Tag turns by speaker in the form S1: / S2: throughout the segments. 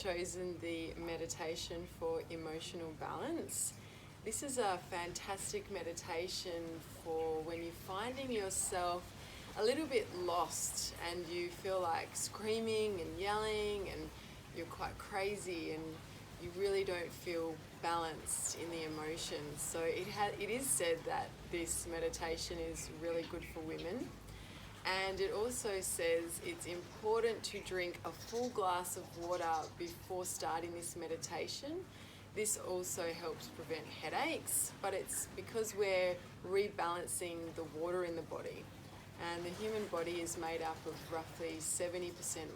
S1: chosen the meditation for emotional balance. This is a fantastic meditation for when you're finding yourself a little bit lost and you feel like screaming and yelling and you're quite crazy and you really don't feel balanced in the emotions. So it is said that this meditation is really good for women. And it also says it's important to drink a full glass of water before starting this meditation. This also helps prevent headaches, but it's because we're rebalancing the water in the body. And the human body is made up of roughly 70%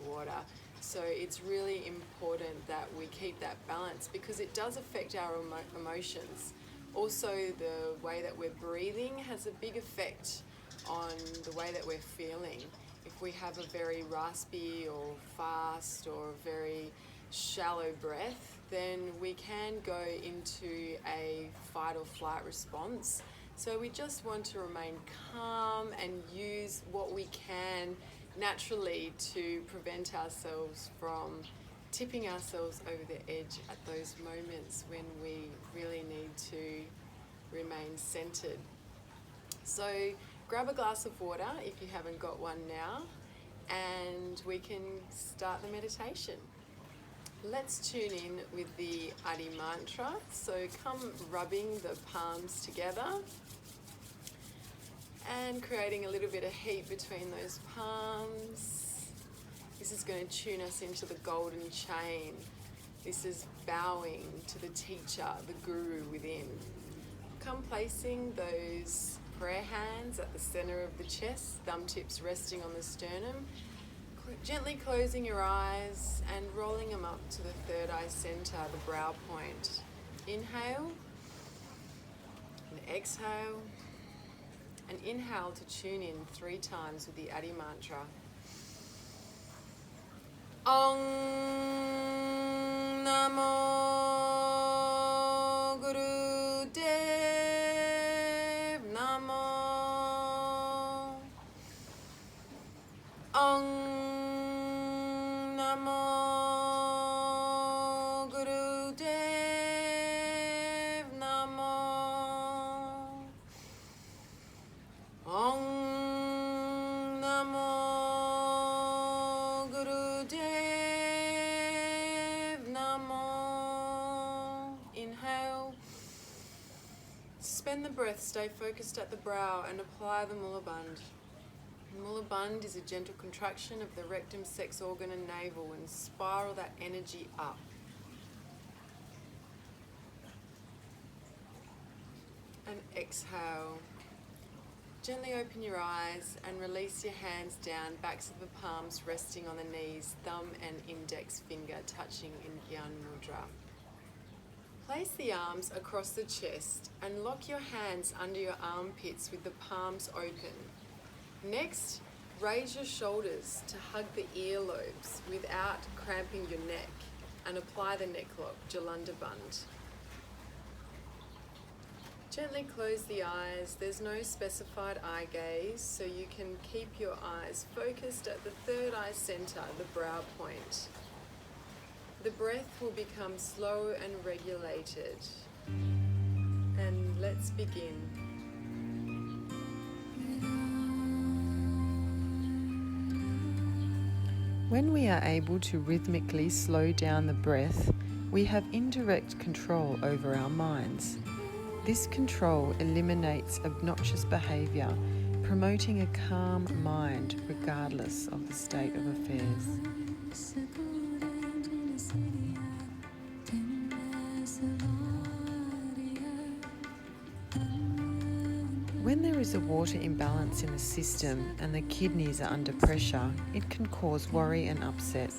S1: water. So it's really important that we keep that balance because it does affect our emotions. Also, the way that we're breathing has a big effect on the way that we're feeling. If we have a very raspy or fast or very shallow breath, then we can go into a fight or flight response. So we just want to remain calm and use what we can naturally to prevent ourselves from tipping ourselves over the edge at those moments when we really need to remain centered. So grab a glass of water if you haven't got one now, and we can start the meditation. Let's tune in with the Adi mantra. So come rubbing the palms together and creating a little bit of heat between those palms. This is going to tune us into the golden chain. This is bowing to the teacher, the guru within. Come placing those prayer hands at the center of the chest, thumb tips resting on the sternum. Gently closing your eyes and rolling them up to the third eye center, the brow point. Inhale and exhale. And inhale to tune in 3 times with the Adi mantra. Om Namo Guru Dev Namo. Om Namo Guru Dev Namo. Om Namo Guru Dev Namo. Inhale. Suspend the breath, stay focused at the brow and apply the Mula Bandh. Mula Bandh is a gentle contraction of the rectum, sex organ and navel and spiral that energy up. And exhale. Gently open your eyes and release your hands down, backs of the palms resting on the knees, thumb and index finger touching in Gyan Mudra. Place the arms across the chest and lock your hands under your armpits with the palms open. Next, raise your shoulders to hug the earlobes without cramping your neck and apply the neck lock, Jalanda Bandh. Gently close the eyes. There's no specified eye gaze, so you can keep your eyes focused at the third eye center, the brow point. The breath will become slow and regulated. And let's begin. When we are able to rhythmically slow down the breath, we have indirect control over our minds. This control eliminates obnoxious behaviour, promoting a calm mind regardless of the state of affairs. When there is a water imbalance in the system and the kidneys are under pressure, it can cause worry and upset.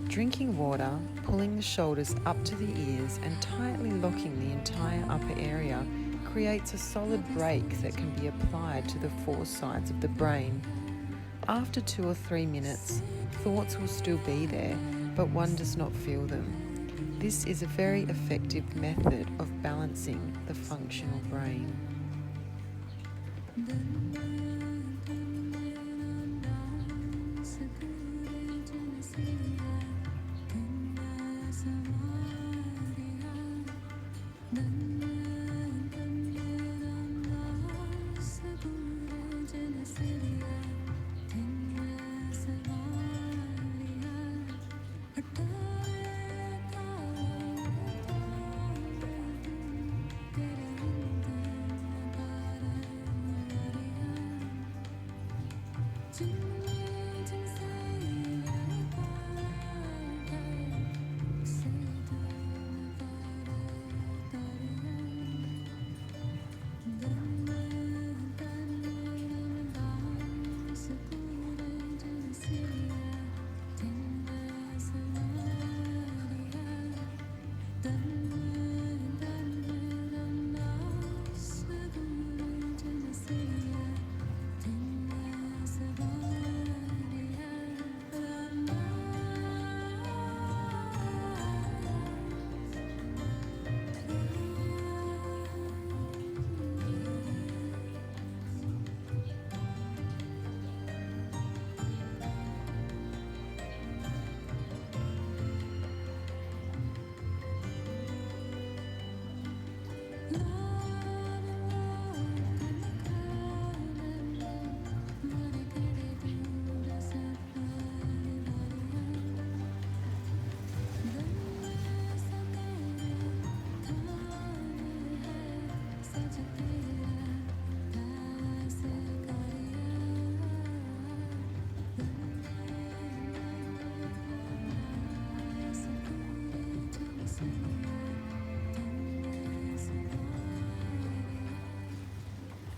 S1: Drinking water, pulling the shoulders up to the ears and tightly locking the entire upper area creates a solid brake that can be applied to the 4 sides of the brain. After 2 or 3 minutes, thoughts will still be there, but one does not feel them. This is a very effective method of balancing the functional brain.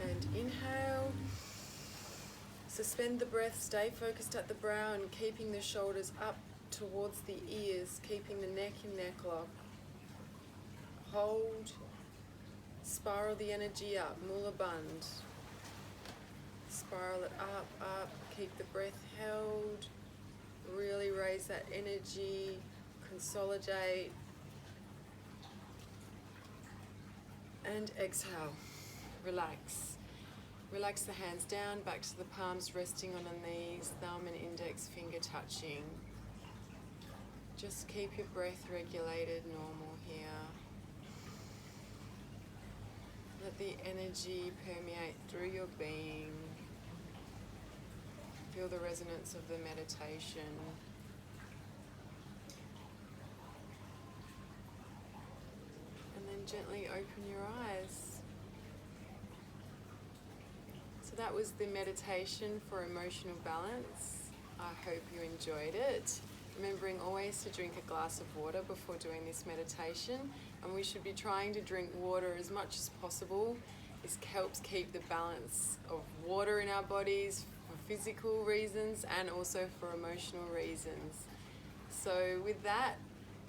S1: And inhale. Suspend the breath, stay focused at the brow and keeping the shoulders up towards the ears, keeping the neck in neck lock. Hold, spiral the energy up, Mula Bandh. Spiral it up, keep the breath held, really raise that energy, consolidate, and exhale, relax. Relax the hands down, back to the palms resting on the knees, thumb and index finger touching. Just keep your breath regulated, normal here. Let the energy permeate through your being. Feel the resonance of the meditation. And then gently open your eyes. So that was the meditation for emotional balance. I hope you enjoyed it. Remembering always to drink a glass of water before doing this meditation, and we should be trying to drink water as much as possible. This helps keep the balance of water in our bodies for physical reasons and also for emotional reasons. So with that,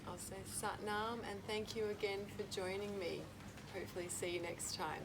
S1: I'll say Sat Nam and thank you again for joining me. Hopefully see you next time.